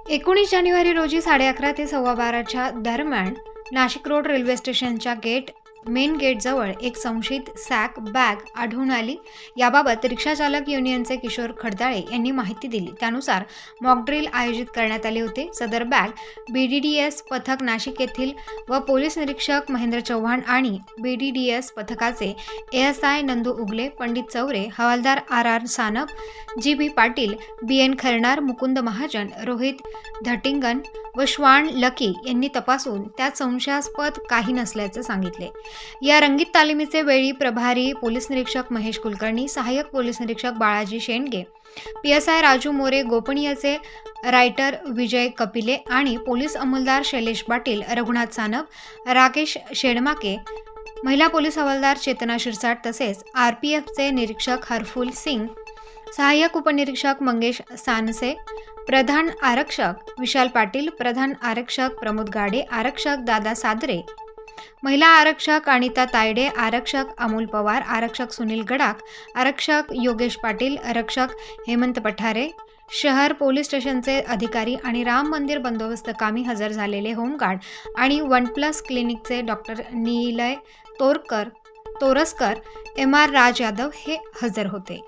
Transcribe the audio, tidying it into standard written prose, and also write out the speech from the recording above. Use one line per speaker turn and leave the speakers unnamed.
19 जानेवारी रोजी 11:30 ते 11:15च्या दरम्यान नाशिक रोड रेल्वे स्टेशनच्या मेन गेटजवळ एक संशयित सॅक बॅग आढळून आली। याबाबत रिक्षाचालक युनियनचे किशोर खडदाळे यांनी माहिती दिली। त्यानुसार मॉकड्रिल आयोजित करण्यात आले होते। सदर बॅग BDDS पथक नाशिक येथील व पोलीस निरीक्षक महेंद्र चव्हाण आणि BDDS पथकाचे ASI नंदू उगले, पंडित चौरे, हवालदार RR Sanap, GB Patil, BN Kharnar, Mukund Mahajan, Rohit धटिंगन व श्वान लकी यांनी तपासून त्यात संशयास्पद काही नसल्याचे सांगितले। या रंगीत तालिमीचे वेळी प्रभारी पोलीस निरीक्षक महेश कुलकर्णी, सहाय्यक पोलीस निरीक्षक बाळाजी शेंडगे, PSI राजू मोरे, गोपनीयचे रायटर विजय कपिले आणि पोलीस अंमलदार शैलेश पाटील, रघुनाथ सानप, राकेश शेडमाके, महिला पोलीस हवालदार चेतना शिरसाट तसेच RPFचे निरीक्षक हरफुल सिंग, सहाय्यक उपनिरीक्षक मंगेश सानसे, प्रधान आरक्षक विशाल पाटील, प्रधान आरक्षक प्रमोद गाडे, आरक्षक दादा सादरे, महिला आरक्षक अनिता तायडे, आरक्षक अमोल पवार, आरक्षक सुनील गडाख, आरक्षक योगेश पाटील, आरक्षक हेमंत पठारे, शहर पोलीस स्टेशनचे अधिकारी आणि राम मंदिर बंदोबस्त कामी हजर झालेले होमगार्ड आणि OnePlus क्लिनिकचे डॉक्टर निलय तोरस्कर, MR राज यादव हे हजर होते।